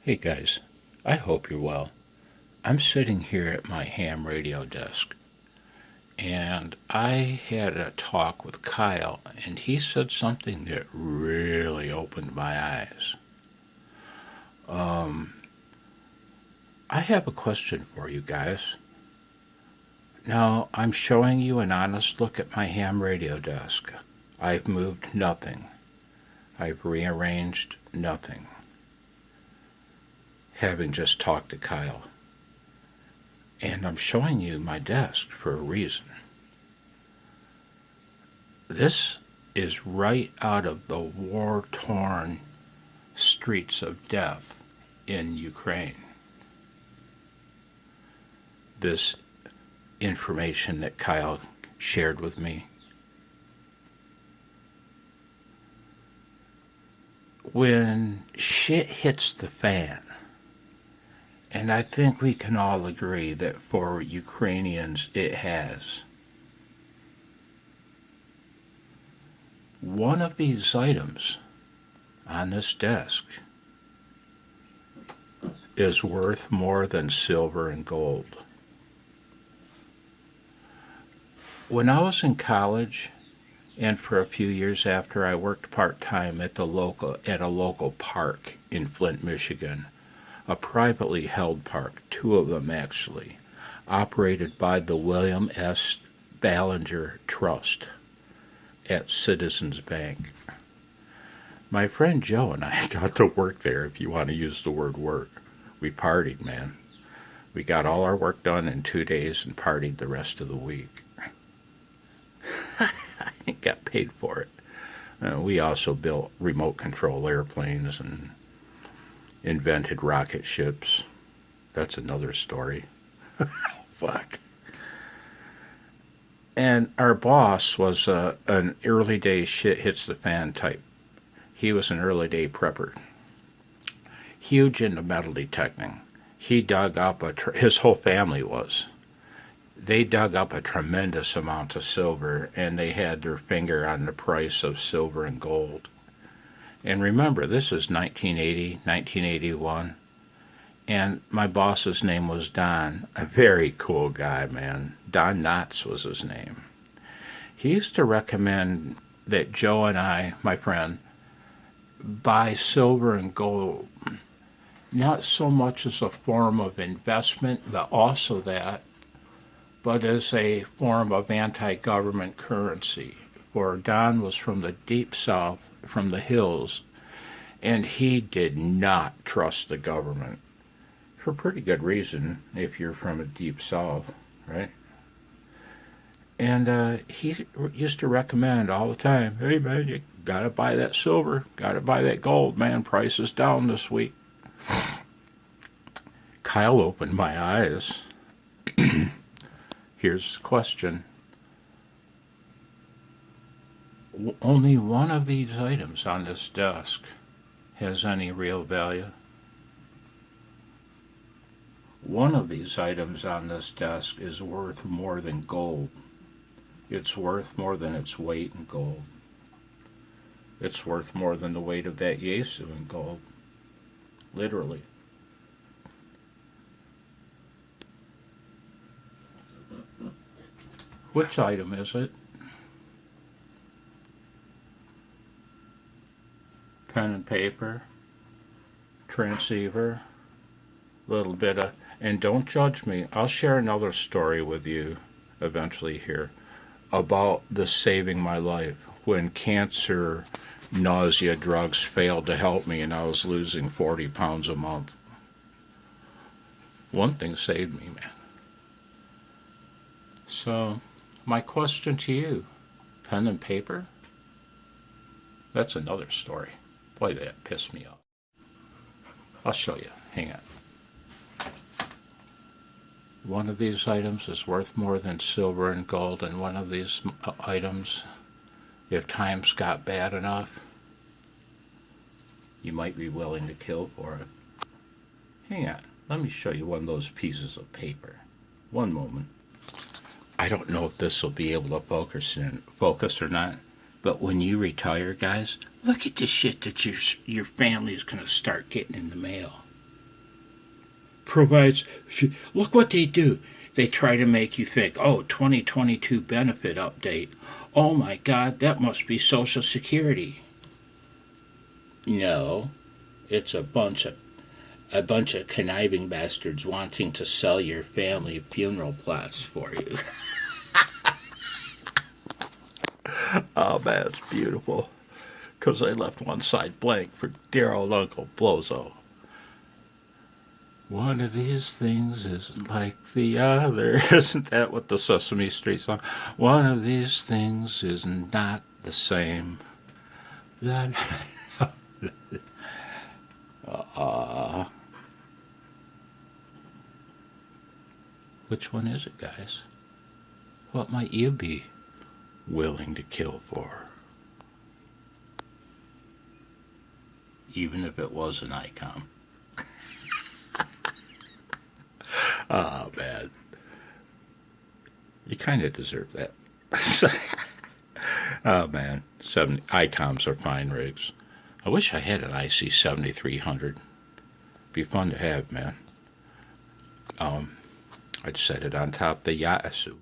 Hey guys, I hope you're well. I'm sitting here at my ham radio desk, and I had a talk with Kyle, and he said something that really opened my eyes. I have a question for you guys. Now, I'm showing you an honest look at my ham radio desk. I've moved nothing. I've rearranged nothing, having just talked to Kyle. And I'm showing you my desk for a reason. This is right out of the war-torn streets of death in Ukraine. This information that Kyle shared with me. When shit hits the fan, and I think we can all agree that for Ukrainians it has, one of these items on this desk is worth more than silver and gold. When I was in college, and for a few years after, I worked part-time at a local park in Flint, Michigan, a privately held park, two of them actually, operated by the William S. Ballinger Trust at Citizens Bank. My friend Joe and I got to work there, if you want to use the word work. We partied, man. We got all our work done in 2 days and partied the rest of the week. I got paid for it. We also built remote control airplanes and invented rocket ships. That's another story. Fuck. And our boss was an early day shit hits the fan type. He was an early day prepper. Huge into metal detecting. He dug up his whole family was. They dug up a tremendous amount of silver, and they had their finger on the price of silver and gold. And remember, this is 1980, 1981, and my boss's name was Don, a very cool guy, man. Don Knotts was his name. He used to recommend that Joe and I, my friend, buy silver and gold, not so much as a form of investment, but also that, but as a form of anti-government currency. For Don was from the deep south, from the hills, and he did not trust the government. For pretty good reason, if you're from the deep south, right? And he used to recommend all the time, hey man, you gotta buy that silver, gotta buy that gold, man, price is down this week. Kyle opened my eyes. Here's the question. Only one of these items on this desk has any real value. One of these items on this desk is worth more than gold. It's worth more than its weight in gold. It's worth more than the weight of that Yesu in gold. Literally. Which item is it? Pen and paper, transceiver, little bit of, and don't judge me. I'll share another story with you eventually here about this saving my life when cancer, nausea drugs failed to help me and I was losing 40 pounds a month. One thing saved me, man. So, my question to you, pen and paper? That's another story. Boy, that pissed me off. I'll show you. Hang on. One of these items is worth more than silver and gold, and one of these items, if times got bad enough, you might be willing to kill for it. Hang on. Let me show you one of those pieces of paper. One moment. I don't know if this will be able to focus or not, but when you retire, guys, look at the shit that your family is going to start getting in the mail. provides. Look what they do. They try to make you think, oh, 2022 benefit update. Oh my God, that must be Social Security. No, it's a bunch of conniving bastards wanting to sell your family funeral plots for you. Oh man, it's beautiful. Because I left one side blank for dear old Uncle Blozo. One of these things isn't like the other. Isn't that what the Sesame Street song? One of these things is not the same. Which one is it, guys? What might you be willing to kill for? Even if it was an icon. Oh, man. You kind of deserve that. Oh, man. ICOMs are fine rigs. I wish I had an IC 7300. Be fun to have, man. I'd set it on top of the Yasu.